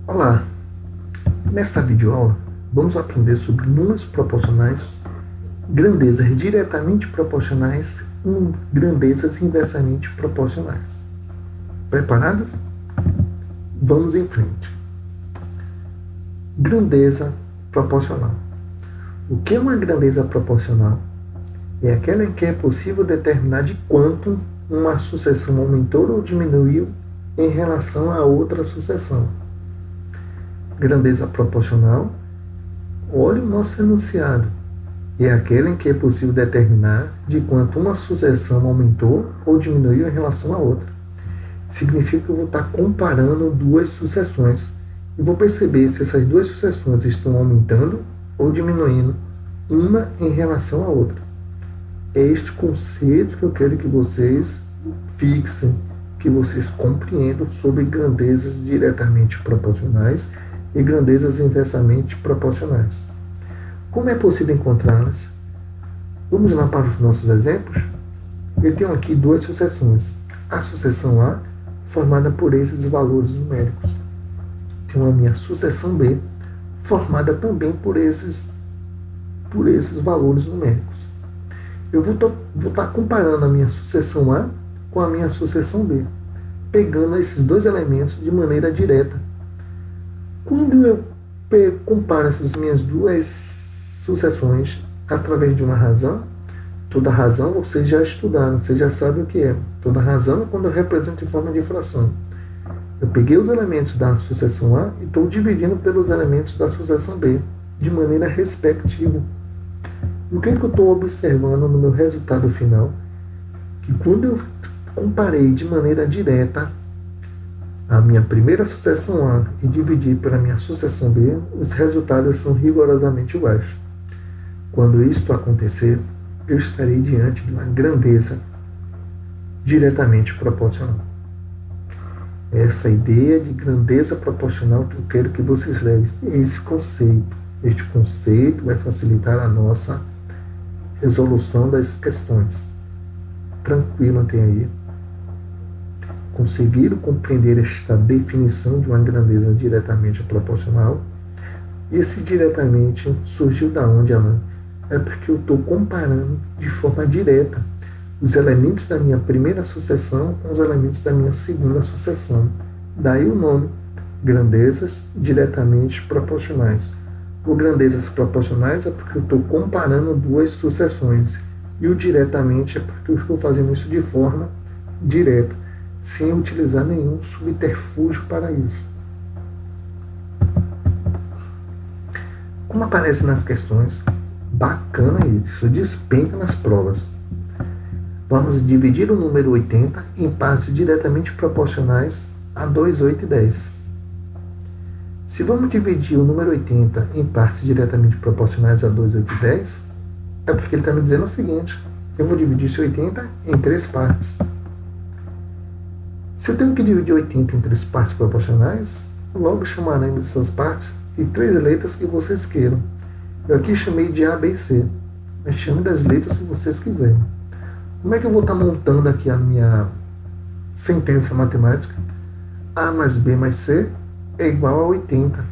Olá, nesta videoaula vamos aprender sobre números proporcionais, grandezas diretamente proporcionais e grandezas inversamente proporcionais. Preparados? Vamos em frente. Grandeza proporcional. O que é uma grandeza proporcional? É aquela em que é possível determinar de quanto uma sucessão aumentou ou diminuiu em relação a outra sucessão. Grandeza proporcional, olhe o nosso enunciado, é aquela em que é possível determinar de quanto uma sucessão aumentou ou diminuiu em relação à outra. Significa que eu vou estar comparando duas sucessões e vou perceber se essas duas sucessões estão aumentando ou diminuindo, uma em relação à outra. É este conceito que eu quero que vocês fixem, que vocês compreendam sobre grandezas diretamente proporcionais e grandezas inversamente proporcionais. Como é possível encontrá-las? Vamos lá para os nossos exemplos? Eu tenho aqui duas sucessões. A sucessão A, formada por esses valores numéricos. Tenho a minha sucessão B, formada também por esses valores numéricos. Eu vou estar comparando a minha sucessão A com a minha sucessão B, pegando esses dois elementos de maneira direta. Quando eu comparo essas minhas duas sucessões através de uma razão, toda razão vocês já estudaram, vocês já sabem o que é. Toda razão é quando eu represento em forma de fração. Eu peguei os elementos da sucessão A e estou dividindo pelos elementos da sucessão B, de maneira respectiva. O que eu estou observando no meu resultado final? Que quando eu comparei de maneira direta a minha primeira sucessão A e dividir pela minha sucessão B, os resultados são rigorosamente iguais. Quando isto acontecer, eu estarei diante de uma grandeza diretamente proporcional. Essa ideia de grandeza proporcional que eu quero que vocês levem, esse conceito. Este conceito vai facilitar a nossa resolução das questões. Tranquilo até aí. Conseguiram compreender esta definição de uma grandeza diretamente proporcional? Esse diretamente surgiu da onde, Alan? É porque eu estou comparando de forma direta os elementos da minha primeira sucessão com os elementos da minha segunda sucessão. Daí o nome, grandezas diretamente proporcionais. Por grandezas proporcionais é porque eu estou comparando duas sucessões. E o diretamente é porque eu estou fazendo isso de forma direta, sem utilizar nenhum subterfúgio para isso. Como aparece nas questões, bacana isso despenca nas provas. Vamos dividir o número 80 em partes diretamente proporcionais a 2, 8 e 10. Se vamos dividir o número 80 em partes diretamente proporcionais a 2, 8 e 10, é porque ele está me dizendo o seguinte: eu vou dividir esse 80 em 3 partes. Se eu tenho que dividir 80 em 3 partes proporcionais, logo chamaremos essas partes de 3 letras que vocês queiram. Eu aqui chamei de A, B e C, mas chame das letras que vocês quiserem. Como é que eu vou estar montando aqui a minha sentença matemática? A mais B mais C é igual a 80.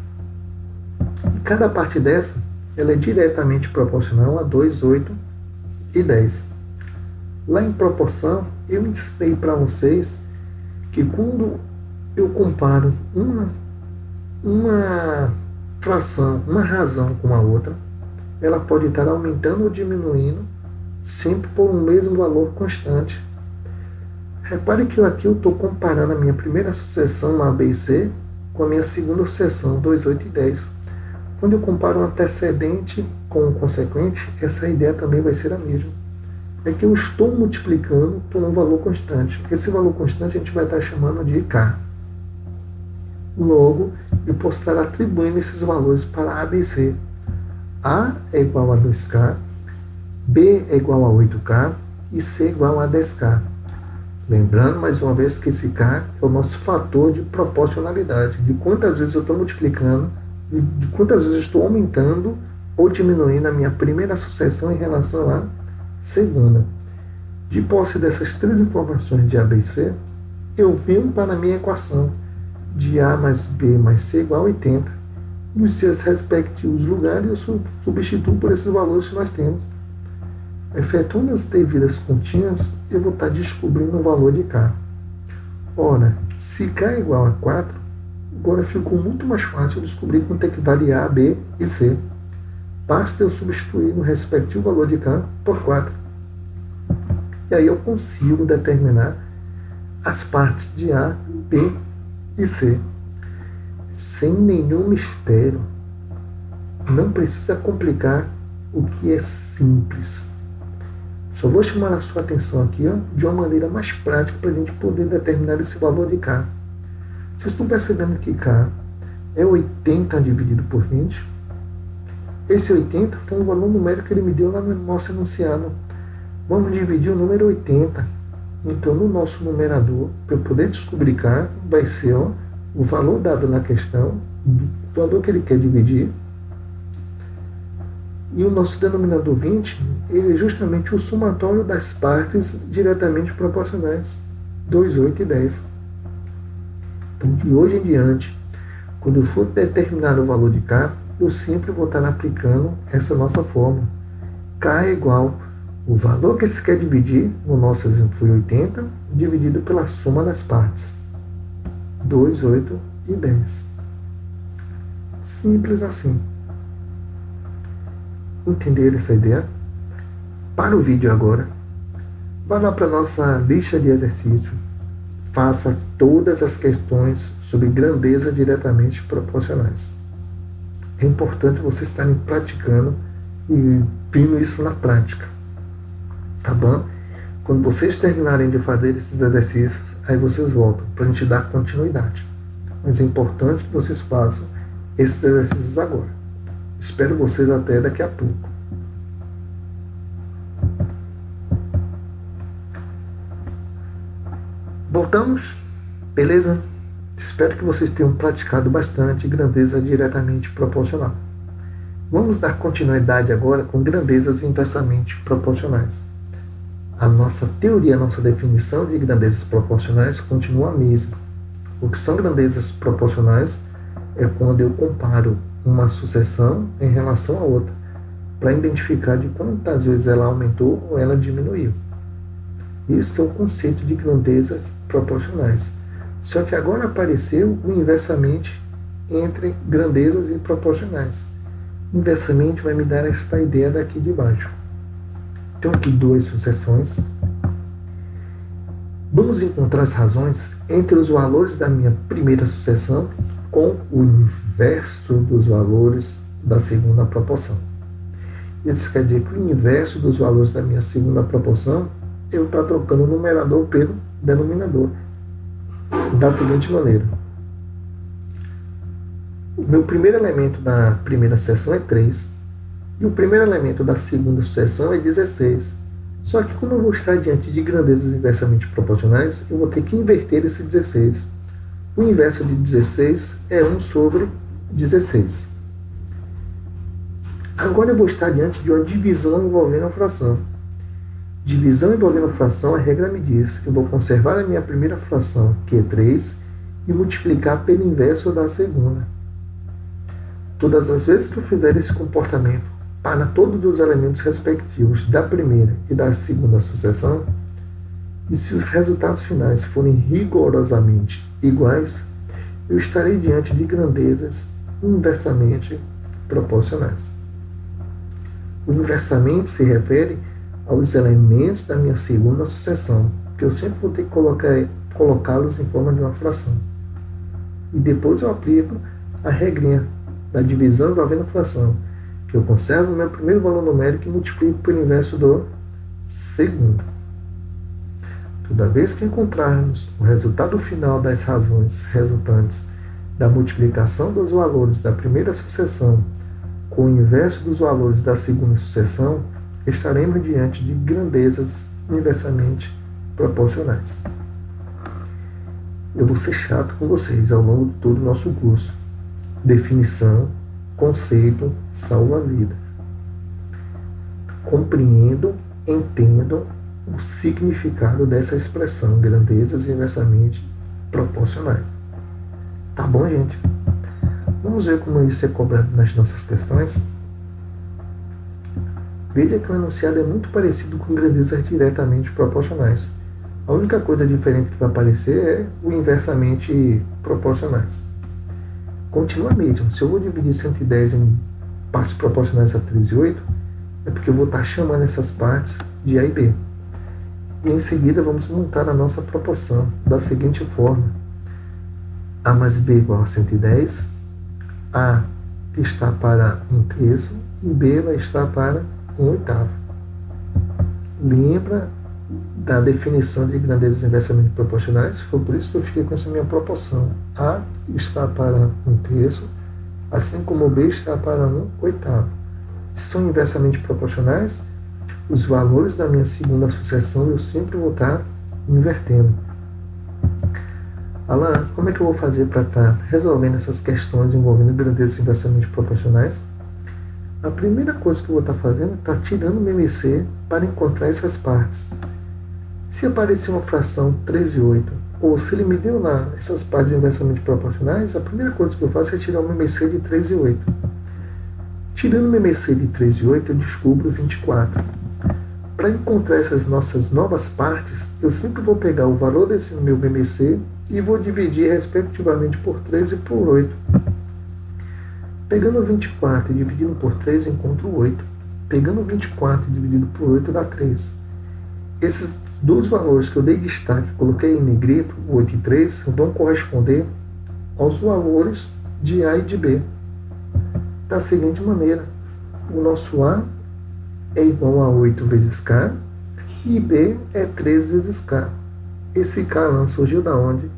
E cada parte dessa ela é diretamente proporcional a 2, 8 e 10. Lá em proporção, eu ensinei para vocês que quando eu comparo uma fração, uma razão com a outra, ela pode estar aumentando ou diminuindo sempre por um mesmo valor constante. Repare que aqui eu estou comparando a minha primeira sucessão A, B e C com a minha segunda sucessão 2, 8 e 10. Quando eu comparo um antecedente com um consequente, essa ideia também vai ser a mesma. É que eu estou multiplicando por um valor constante. Esse valor constante a gente vai estar chamando de K. Logo, eu posso estar atribuindo esses valores para A, B e C. A é igual a 2K, B é igual a 8K e C é igual a 10K. Lembrando, mais uma vez, que esse K é o nosso fator de proporcionalidade, de quantas vezes eu estou multiplicando, de quantas vezes eu estou aumentando ou diminuindo a minha primeira sucessão em relação à segunda. De posse dessas 3 informações de A, B e C, eu venho para a minha equação. de A mais B mais C igual a 80, e os seus respectivos lugares eu substituo por esses valores que nós temos. Efetuando as devidas continhas, eu vou estar descobrindo o valor de K. Ora, se K é igual a 4, agora ficou muito mais fácil descobrir quanto é que vale A, B e C. Basta eu substituir no respectivo valor de K por 4. E aí eu consigo determinar as partes de A, B e C. Sem nenhum mistério. Não precisa complicar o que é simples. Só vou chamar a sua atenção aqui de uma maneira mais prática para a gente poder determinar esse valor de K. Vocês estão percebendo que K é 80 dividido por 20? Esse 80 foi um valor numérico que ele me deu lá no nosso enunciado. Vamos dividir o número 80. Então, no nosso numerador, para eu poder descobrir K, vai ser o valor dado na questão, o valor que ele quer dividir. E o nosso denominador 20, ele é justamente o somatório das partes diretamente proporcionais, 2, 8 e 10. Então, de hoje em diante, quando eu for determinar o valor de K, eu sempre vou estar aplicando essa nossa fórmula. K é igual o valor que se quer dividir, no nosso exemplo foi 80, dividido pela soma das partes, 2, 8 e 10. Simples assim. Entenderam essa ideia? Para o vídeo agora, vá lá para a nossa lista de exercício, faça todas as questões sobre grandeza diretamente proporcionais. É importante vocês estarem praticando e vendo isso na prática, tá bom? Quando vocês terminarem de fazer esses exercícios, aí vocês voltam para a gente dar continuidade. Mas é importante que vocês façam esses exercícios agora. Espero vocês até daqui a pouco. Voltamos? Beleza? Espero que vocês tenham praticado bastante grandeza diretamente proporcional. Vamos dar continuidade agora com grandezas inversamente proporcionais. A nossa teoria, a nossa definição de grandezas proporcionais continua a mesma. O que são grandezas proporcionais é quando eu comparo uma sucessão em relação a outra, para identificar de quantas vezes ela aumentou ou ela diminuiu. Isso é o conceito de grandezas proporcionais. Só que agora apareceu o inversamente entre grandezas e proporcionais. Inversamente vai me dar esta ideia daqui de baixo. Tenho aqui duas sucessões. Vamos encontrar as razões entre os valores da minha primeira sucessão com o inverso dos valores da segunda proporção. Isso quer dizer que o inverso dos valores da minha segunda proporção, eu estou trocando o numerador pelo denominador. Da seguinte maneira. O meu primeiro elemento da primeira sucessão é 3. E o primeiro elemento da segunda sucessão é 16. Só que como eu vou estar diante de grandezas inversamente proporcionais, eu vou ter que inverter esse 16. O inverso de 16 é 1 sobre 16. Agora eu vou estar diante de uma divisão envolvendo a fração. Divisão envolvendo a fração, a regra me diz que eu vou conservar a minha primeira fração, que é 3, e multiplicar pelo inverso da segunda. Todas as vezes que eu fizer esse comportamento para todos os elementos respectivos da primeira e da segunda sucessão, e se os resultados finais forem rigorosamente iguais, eu estarei diante de grandezas inversamente proporcionais. O inversamente se refere aos elementos da minha segunda sucessão, que eu sempre vou ter que colocá-los em forma de uma fração. E depois eu aplico a regrinha da divisão envolvendo a fração, que eu conservo o meu primeiro valor numérico e multiplico pelo inverso do segundo. Toda vez que encontrarmos o resultado final das razões resultantes da multiplicação dos valores da primeira sucessão com o inverso dos valores da segunda sucessão, estaremos diante de grandezas inversamente proporcionais. Eu vou ser chato com vocês ao longo de todo o nosso curso. Definição, conceito, salva a vida. Compreendo, entendo o significado dessa expressão, grandezas inversamente proporcionais. Tá bom, gente? Vamos ver como isso é cobrado nas nossas questões? Veja que o enunciado é muito parecido com grandezas diretamente proporcionais. A única coisa diferente que vai aparecer é o inversamente proporcionais. Continua mesmo. Se eu vou dividir 110 em partes proporcionais a 3 e 8, é porque eu vou estar chamando essas partes de A e B. E em seguida vamos montar a nossa proporção da seguinte forma. A mais B igual a 110, A está para 1/3 e B vai estar para 1/8. Lembra da definição de grandezas inversamente proporcionais? Foi por isso que eu fiquei com essa minha proporção. A está para 1/3, assim como B está para 1/8. Se são inversamente proporcionais, os valores da minha segunda sucessão eu sempre vou estar invertendo. Alan, como é que eu vou fazer para estar resolvendo essas questões envolvendo grandezas inversamente proporcionais? A primeira coisa que eu vou estar fazendo é estar tirando o MMC para encontrar essas partes. Se aparecer uma fração 3 e 8, ou se ele me deu lá essas partes inversamente proporcionais, a primeira coisa que eu faço é tirar o MMC de 3 e 8. Tirando o MMC de 3 e 8, eu descubro 24. Para encontrar essas nossas novas partes, eu sempre vou pegar o valor desse meu MMC e vou dividir respectivamente por 3 e por 8. Pegando 24 e dividindo por 3, eu encontro 8. Pegando 24 e dividido por 8 dá 3. Esses dois valores que eu dei destaque, coloquei em negrito, 8 e 3, vão corresponder aos valores de A e de B. Da seguinte maneira, o nosso A é igual a 8 vezes K e B é 3 vezes K. Esse K surgiu da onde?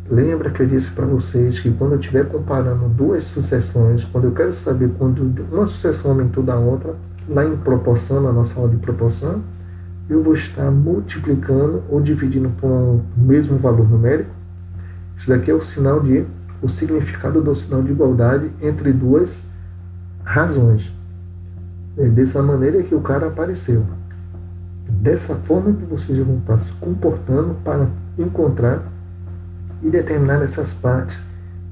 Lembra que eu disse para vocês que quando eu estiver comparando duas sucessões, quando eu quero saber quando uma sucessão aumentou da outra, lá em proporção, na nossa aula de proporção, eu vou estar multiplicando ou dividindo por um mesmo valor numérico. Isso daqui é o significado do sinal de igualdade entre duas razões. É dessa maneira que o cara apareceu. Dessa forma que vocês vão estar se comportando para encontrar e determinar essas partes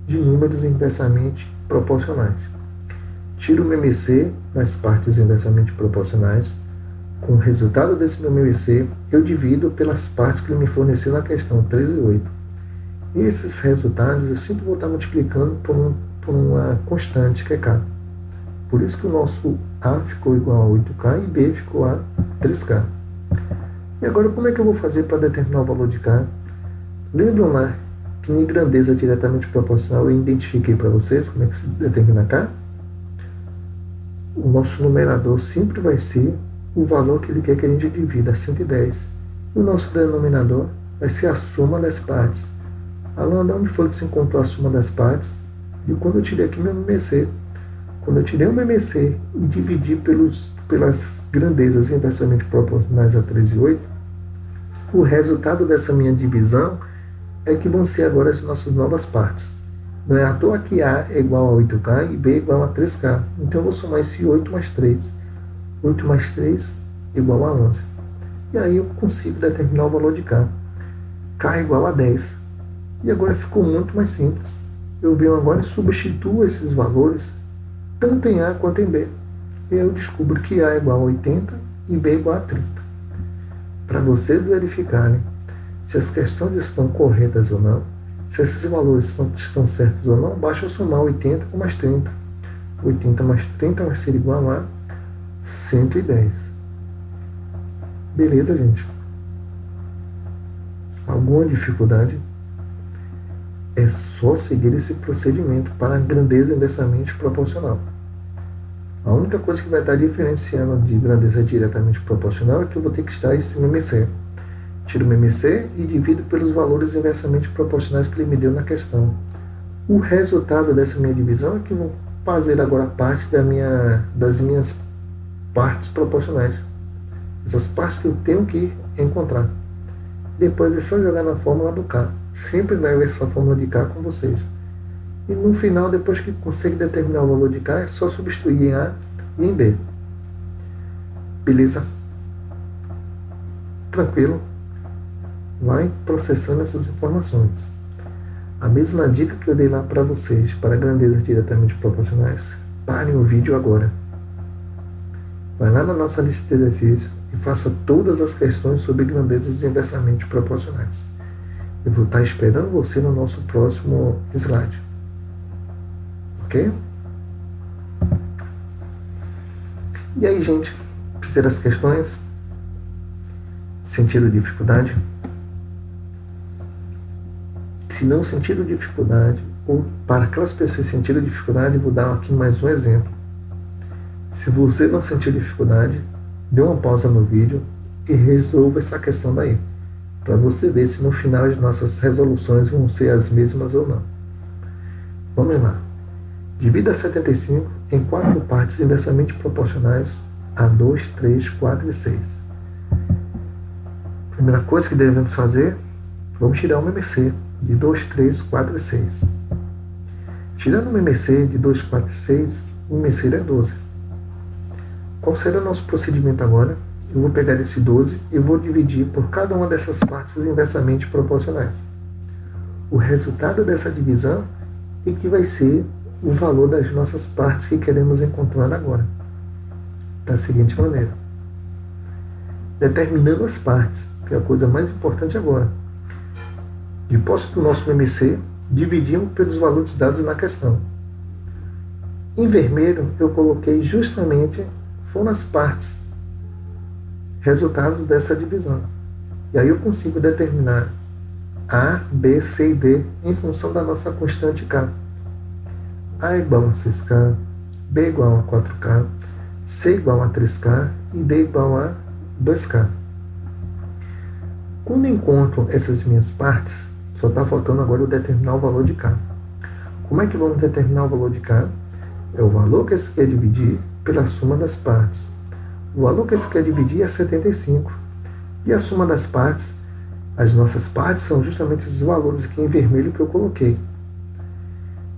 de números inversamente proporcionais. Tiro o MMC das partes inversamente proporcionais. Com o resultado desse meu MMC, eu divido pelas partes que ele me forneceu na questão 3 e 8. E esses resultados eu sempre vou estar multiplicando por uma constante que é K. Por isso que o nosso A ficou igual a 8K e B ficou a 3K. E agora como é que eu vou fazer para determinar o valor de K? Lembram lá que em grandeza diretamente proporcional eu identifiquei para vocês como é que se determina K? O nosso numerador sempre vai ser o valor que ele quer que a gente divida, 110. E o nosso denominador vai ser a soma das partes. Alan, de onde foi que se encontrou a soma das partes? E quando eu tirei aqui meu MMC. Quando eu tirei o MMC e dividi pelas grandezas inversamente proporcionais a 3 e 8, o resultado dessa minha divisão é que vão ser agora as nossas novas partes. Não é à toa que A é igual a 8K e B é igual a 3K. Então eu vou somar esse 8 mais 3. 8 mais 3 igual a 11. E aí eu consigo determinar o valor de K. K é igual a 10. E agora ficou muito mais simples. Eu venho agora e substituo esses valores tanto em A quanto em B. E eu descubro que A é igual a 80 e B é igual a 30. Para vocês verificarem se as questões estão corretas ou não, se esses valores estão certos ou não, basta eu somar 80 com mais 30. 80 mais 30 vai ser igual a 110. Beleza, gente? Alguma dificuldade? É só seguir esse procedimento para a grandeza inversamente proporcional. A única coisa que vai estar diferenciando de grandeza diretamente proporcional é que eu vou ter que estar esse MMC. Tiro o MMC e divido pelos valores inversamente proporcionais que ele me deu na questão. O resultado dessa minha divisão é que vou fazer agora parte das minhas partes proporcionais. Essas partes que eu tenho que encontrar. Depois é só jogar na fórmula do K. Sempre levo essa fórmula de K com vocês. E no final, depois que consegue determinar o valor de K, é só substituir em A e em B. Beleza? Tranquilo? Vai processando essas informações. A mesma dica que eu dei lá para vocês, para grandezas diretamente proporcionais, parem o vídeo agora. Vai lá na nossa lista de exercícios e faça todas as questões sobre grandezas inversamente proporcionais. Eu vou estar esperando você no nosso próximo slide. Ok? E aí, gente? Fizeram as questões? Sentiram dificuldade? Se não sentiram dificuldade, ou para aquelas pessoas que sentiram dificuldade, vou dar aqui mais um exemplo. Se você não sentiu dificuldade, dê uma pausa no vídeo e resolva essa questão daí, para você ver se no final as nossas resoluções vão ser as mesmas ou não. Vamos lá. Divida 75 em 4 partes inversamente proporcionais a 2, 3, 4 e 6. Primeira coisa que devemos fazer, vamos tirar um MMC de 2, 3, 4 e 6. Tirando um MMC de 2, 4 e 6, o MMC é 12. Qual será o nosso procedimento agora? Eu vou pegar esse 12 e vou dividir por cada uma dessas partes inversamente proporcionais. O resultado dessa divisão é que vai ser o valor das nossas partes que queremos encontrar agora. Da seguinte maneira. Determinando as partes, que é a coisa mais importante agora. De posse do nosso MMC, dividimos pelos valores dados na questão. Em vermelho, eu coloquei justamente foram as partes, resultados dessa divisão. E aí eu consigo determinar A, B, C e D em função da nossa constante K. A igual a 6K, B igual a 4K, C igual a 3K e D igual a 2K. Quando eu encontro essas minhas partes, só está faltando agora eu determinar o valor de K. Como é que vamos determinar o valor de K? É o valor que se quer dividir pela soma das partes. O valor que se quer dividir é 75. E a soma das partes, as nossas partes são justamente esses valores aqui em vermelho que eu coloquei.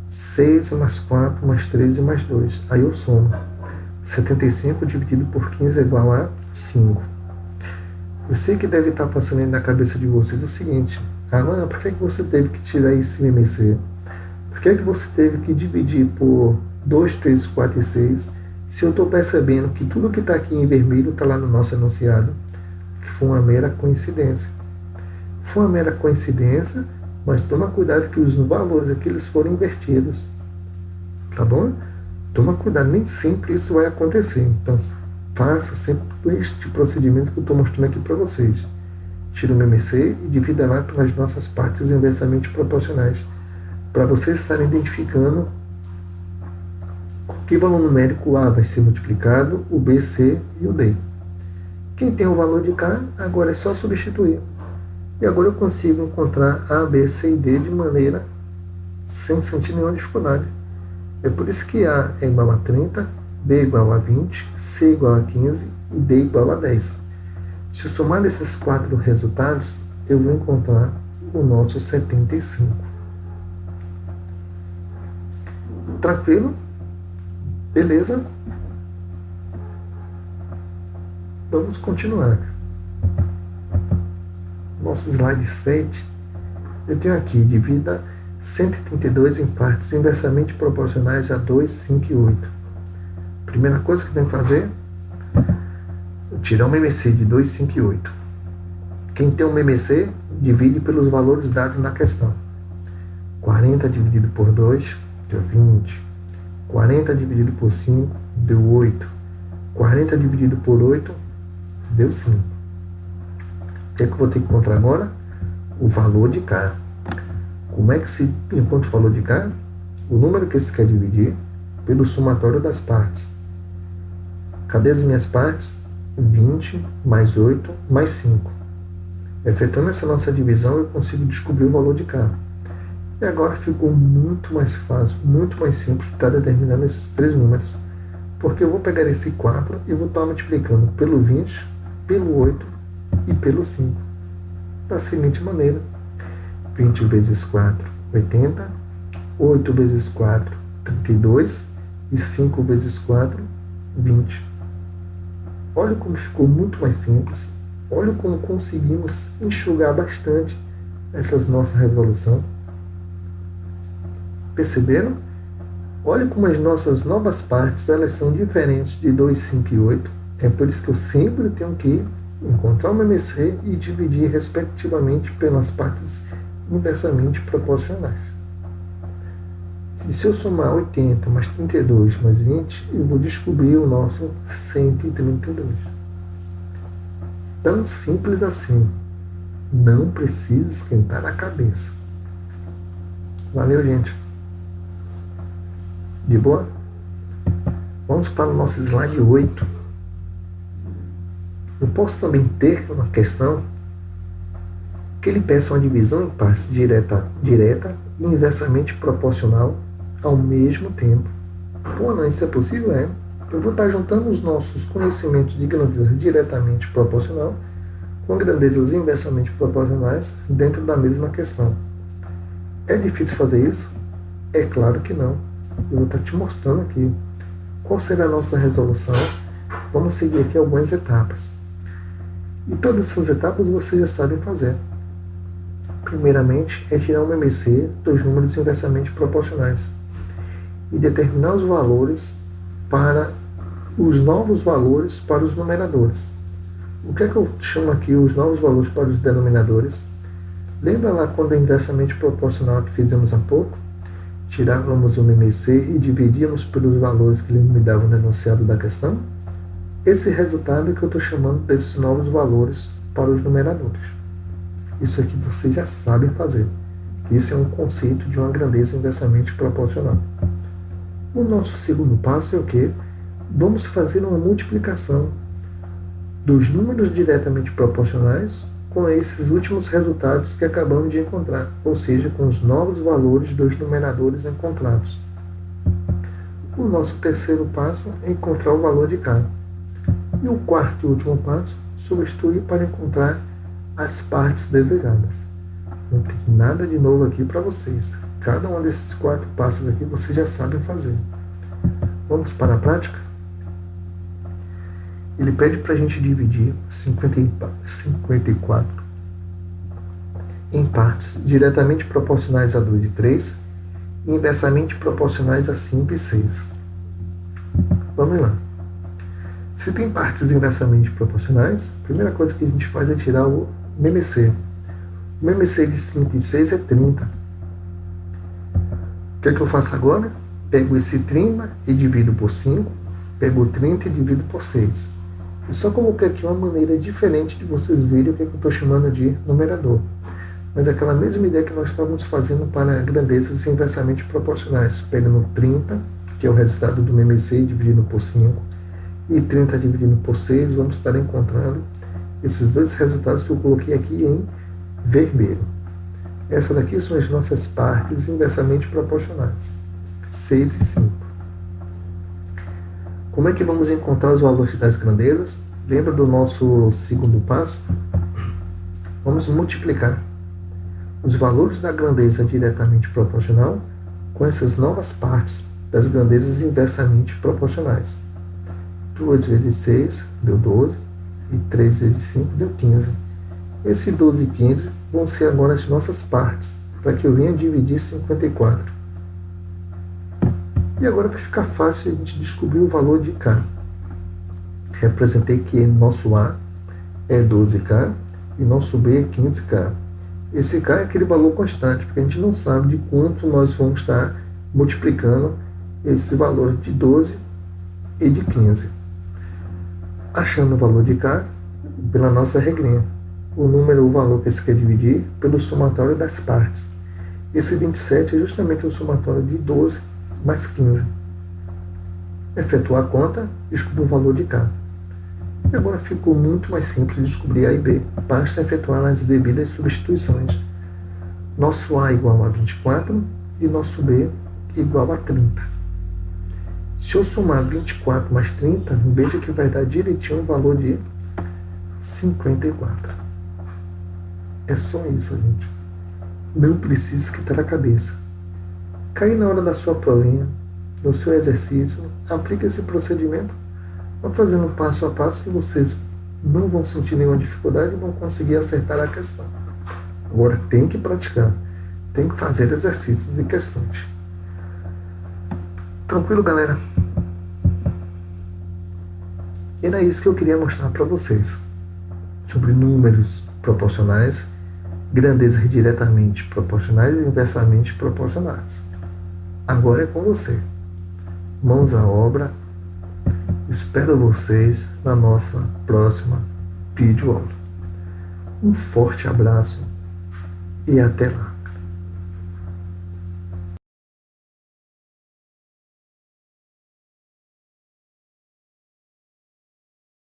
6 mais 4 mais 13 mais 2. Aí eu somo. 75 dividido por 15 é igual a 5. Eu sei que deve estar passando aí na cabeça de vocês o seguinte: Alan, por que você teve que tirar esse MMC? Por que você teve que dividir por 2, 3, 4 e 6, se eu estou percebendo que tudo que está aqui em vermelho está lá no nosso enunciado, que foi uma mera coincidência. Foi uma mera coincidência, mas toma cuidado que os valores aqui eles foram invertidos. Tá bom? Toma cuidado, nem sempre isso vai acontecer. Então, faça sempre este procedimento que eu estou mostrando aqui para vocês. Tira o MMC e divida lá pelas nossas partes inversamente proporcionais, para vocês estarem identificando que valor numérico A vai ser multiplicado, o B, C e o D. Quem tem o valor de K, agora é só substituir. E agora eu consigo encontrar A, B, C e D de maneira sem sentir nenhuma dificuldade. É por isso que A é igual a 30, B igual a 20, C igual a 15 e D igual a 10. Se eu somar esses 4 resultados, eu vou encontrar o nosso 75. Tranquilo? Beleza? Vamos continuar. Nosso slide 7. Eu tenho aqui, divida 132 em partes inversamente proporcionais a 2, 5 e 8. Primeira coisa que eu tenho que fazer, tirar um MMC de 2, 5 e 8. Quem tem um MMC, divide pelos valores dados na questão. 40 dividido por 2, deu 20. 40 dividido por 5, deu 8. 40 dividido por 8, deu 5. O que é que eu vou ter que encontrar agora? O valor de K. Como é que se encontra o valor de K? O número que se quer dividir pelo somatório das partes. Cadê as minhas partes? 20 mais 8 mais 5. Efetuando essa nossa divisão, eu consigo descobrir o valor de K. E agora ficou muito mais fácil, muito mais simples estar determinando esses 3 números. Porque eu vou pegar esse 4 e vou estar multiplicando pelo 20, pelo 8 e pelo 5. Da seguinte maneira: 20 vezes 4, 80. 8 vezes 4, 32. E 5 vezes 4, 20. Olha como ficou muito mais simples. Olha como conseguimos enxugar bastante essas nossas resoluções. Perceberam? Olha como as nossas novas partes elas são diferentes de 2, 5 e 8. É por isso que eu sempre tenho que encontrar uma MC e dividir respectivamente pelas partes inversamente proporcionais. Se eu somar 80 mais 32 mais 20, eu vou descobrir o nosso 132. Tão simples assim. Não precisa esquentar a cabeça. Valeu, gente. De boa? Vamos para o nosso slide 8. Eu posso também ter uma questão que ele peça uma divisão em partes direta e inversamente proporcional ao mesmo tempo. Pô, não, isso é possível? É. Eu vou estar juntando os nossos conhecimentos de grandeza diretamente proporcional com grandezas inversamente proporcionais dentro da mesma questão. É difícil fazer isso? É claro que não. Eu vou estar te mostrando aqui qual será a nossa resolução. Vamos seguir aqui algumas etapas. E todas essas etapas vocês já sabem fazer. Primeiramente, é tirar um MC dos números inversamente proporcionais e determinar os valores para os novos valores para os numeradores. O que é que eu chamo aqui os novos valores para os denominadores? Lembra lá quando é inversamente proporcional que fizemos há pouco? Tirávamos o MC e dividíamos pelos valores que ele me dava no enunciado da questão? Esse resultado é que eu estou chamando desses novos valores para os numeradores. Isso aqui vocês já sabem fazer. Isso é um conceito de uma grandeza inversamente proporcional. O nosso segundo passo é o quê? Vamos fazer uma multiplicação dos números diretamente proporcionais com esses últimos resultados que acabamos de encontrar, ou seja, com os novos valores dos numeradores encontrados. O nosso terceiro passo é encontrar o valor de K. E o quarto e último passo, substituir para encontrar as partes desejadas. Não tem nada de novo aqui para vocês. Cada um desses 4 passos aqui vocês já sabem fazer. Vamos para a prática? Ele pede para a gente dividir 54 em partes diretamente proporcionais a 2 e 3 e inversamente proporcionais a 5 e 6. Vamos lá. Se tem partes inversamente proporcionais, a primeira coisa que a gente faz é tirar o MMC. O MMC de 5 e 6 é 30. O que é que eu faço agora? Pego esse 30 e divido por 5, pego o 30 e divido por 6. Eu só coloquei aqui uma maneira diferente de vocês verem o que eu estou chamando de numerador. Mas é aquela mesma ideia que nós estávamos fazendo para grandezas inversamente proporcionais. Pegando 30, que é o resultado do MMC, dividindo por 5, e 30 dividido por 6, vamos estar encontrando esses dois resultados que eu coloquei aqui em vermelho. Essa daqui são as nossas partes inversamente proporcionais, 6 e 5. Como é que vamos encontrar os valores das grandezas? Lembra do nosso segundo passo? Vamos multiplicar os valores da grandeza diretamente proporcional com essas novas partes das grandezas inversamente proporcionais. 2 vezes 6 deu 12 e 3 vezes 5 deu 15. Esse 12 e 15 vão ser agora as nossas partes, para que eu venha dividir 54. E agora vai ficar fácil a gente descobrir o valor de K. Representei que nosso A é 12K e nosso B é 15K. Esse K é aquele valor constante, porque a gente não sabe de quanto nós vamos estar multiplicando esse valor de 12 e de 15. Achando o valor de K pela nossa regrinha. O valor que você quer dividir pelo somatório das partes. Esse 27 é justamente o somatório de 12 mais 15. Efetuar a conta, descobrir o valor de K. E agora ficou muito mais simples de descobrir A e B. Basta efetuar as devidas substituições. Nosso A igual a 24 e nosso B igual a 30. Se eu somar 24 mais 30, veja que vai dar direitinho o valor de 54. É só isso, gente. Não precisa esquentar a cabeça. Cair na hora da sua provinha, no seu exercício, aplique esse procedimento. Vão fazendo passo a passo e vocês não vão sentir nenhuma dificuldade e vão conseguir acertar a questão. Agora tem que praticar, tem que fazer exercícios e questões. Tranquilo, galera? Era isso que eu queria mostrar para vocês sobre números proporcionais, grandezas diretamente proporcionais e inversamente proporcionais. Agora é com você. Mãos à obra. Espero vocês na nossa próxima videoaula. Um forte abraço e até lá.